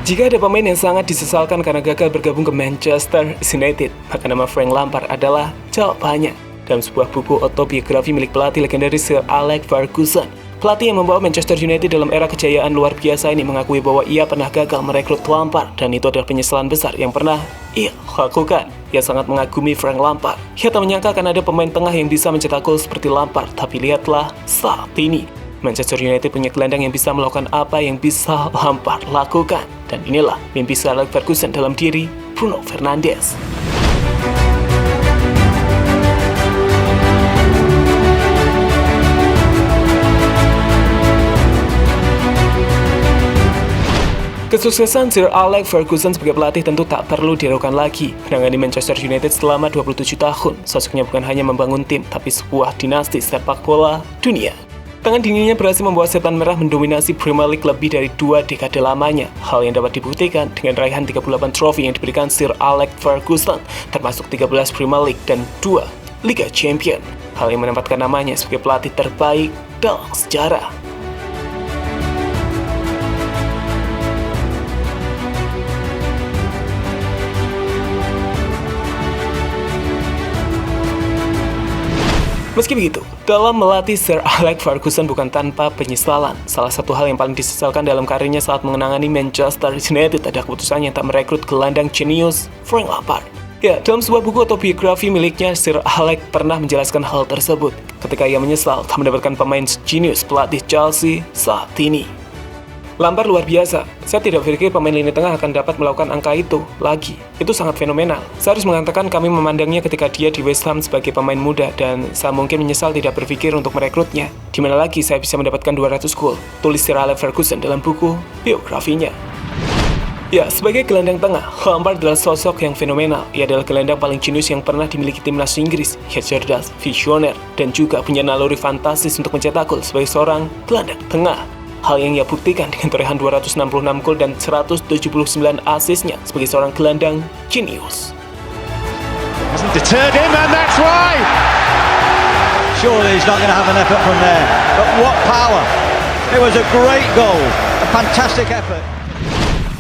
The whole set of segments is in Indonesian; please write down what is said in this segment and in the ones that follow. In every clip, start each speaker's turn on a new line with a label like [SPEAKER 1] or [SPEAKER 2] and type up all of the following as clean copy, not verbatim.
[SPEAKER 1] Jika ada pemain yang sangat disesalkan karena gagal bergabung ke Manchester United, maka nama Frank Lampard adalah jawabannya. Dalam sebuah buku autobiografi milik pelatih legendaris Sir Alex Ferguson, pelatih yang membawa Manchester United dalam era kejayaan luar biasa ini mengakui bahwa ia pernah gagal merekrut Lampard, dan itu adalah penyesalan besar yang pernah ia lakukan. Ia sangat mengagumi Frank Lampard. Ia tak menyangka akan ada pemain tengah yang bisa mencetak gol seperti Lampard, tapi lihatlah saat ini. Manchester United punya gelandang yang bisa melakukan apa yang bisa Lampard lakukan. Dan inilah mimpi Sir Alex Ferguson dalam diri Bruno Fernandes. Kesuksesan Sir Alex Ferguson sebagai pelatih tentu tak perlu diragukan lagi. Menangani Manchester United selama 27 tahun, sosoknya bukan hanya membangun tim, tapi sebuah dinasti sepak bola dunia. Tangan dinginnya berhasil membawa Setan Merah mendominasi Premier League lebih dari 2 dekade lamanya. Hal yang dapat dibuktikan dengan raihan 38 trofi yang diberikan Sir Alex Ferguson, termasuk 13 Premier League dan 2 Liga Champion. Hal yang menempatkan namanya sebagai pelatih terbaik dalam sejarah. Meski begitu, dalam melatih Sir Alex Ferguson bukan tanpa penyesalan. Salah satu hal yang paling disesalkan dalam karirnya saat mengenangani Manchester United adalah keputusannya tak merekrut gelandang jenius Frank Lampard. Ya, dalam sebuah buku autobiografi miliknya, Sir Alex pernah menjelaskan hal tersebut ketika ia menyesal tak mendapatkan pemain jenius pelatih Chelsea saat ini. Lampard luar biasa. Saya tidak berpikir pemain lini tengah akan dapat melakukan angka itu lagi. Itu sangat fenomenal. Saya harus mengatakan kami memandangnya ketika dia di West Ham sebagai pemain muda, dan saya mungkin menyesal tidak berpikir untuk merekrutnya. Di mana lagi saya bisa mendapatkan 200 gol, tulis Sir Alex Ferguson dalam buku biografinya. Ya, sebagai gelandang tengah, Lampard adalah sosok yang fenomenal. Ia adalah gelandang paling jenius yang pernah dimiliki timnas Inggris. Ia cerdas, visioner, dan juga punya naluri fantastis untuk mencetak gol sebagai seorang gelandang tengah. Hal yang ia buktikan dengan torehan 266 gol dan 179 asisnya sebagai seorang gelandang jenius.
[SPEAKER 2] Hasn't deterred him, and that's why. Surely he's not going to have an effort from there. But what power! It was a great goal, a fantastic effort.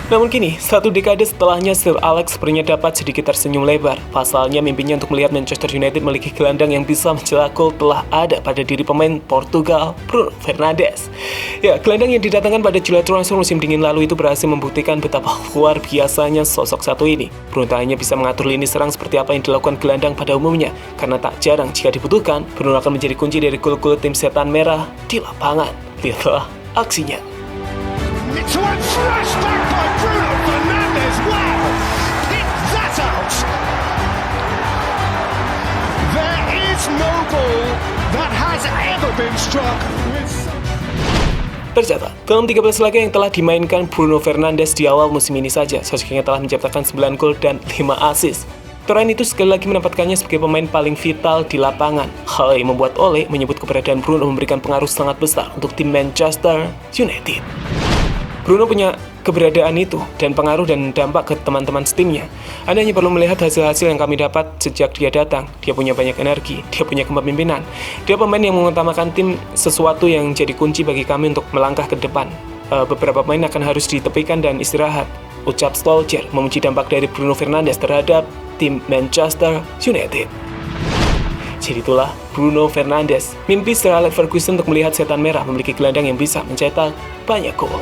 [SPEAKER 1] Namun kini, 1 dekade setelahnya, Sir Alex sepertinya dapat sedikit tersenyum lebar. Pasalnya, mimpinya untuk melihat Manchester United memiliki gelandang yang bisa mencetak gol telah ada pada diri pemain Portugal, Bruno Fernandes. Ya, gelandang yang didatangkan pada Juli transfer musim dingin lalu itu berhasil membuktikan betapa luar biasanya sosok satu ini. Bruno tak hanya bisa mengatur lini serang seperti apa yang dilakukan gelandang pada umumnya, karena tak jarang jika dibutuhkan, Bruno akan menjadi kunci dari gol-gol tim Setan Merah di lapangan. Lihatlah aksinya.
[SPEAKER 3] It's one flash back by Bruno Fernandes. Wow! Pick that out! There is no ball that has ever been struck with such...
[SPEAKER 1] Tercatat, dalam 13 laga yang telah dimainkan Bruno Fernandes di awal musim ini saja, sosoknya telah menciptakan 9 gol dan 5 assist. Torehan itu sekali lagi menempatkannya sebagai pemain paling vital di lapangan. Hal yang membuat Ole menyebut keberadaan Bruno memberikan pengaruh sangat besar untuk tim Manchester United. Bruno punya keberadaan itu dan pengaruh dan dampak ke teman-teman setimnya. Anda hanya perlu melihat hasil-hasil yang kami dapat sejak dia datang. Dia punya banyak energi, dia punya kepemimpinan. Dia pemain yang mengutamakan tim, sesuatu yang jadi kunci bagi kami untuk melangkah ke depan. Beberapa pemain akan harus ditepikan dan istirahat, ucap Solskjaer memuji dampak dari Bruno Fernandes terhadap tim Manchester United. Jadi itulah Bruno Fernandes, mimpi Sir Alex Ferguson untuk melihat Setan Merah memiliki gelandang yang bisa mencetak banyak gol.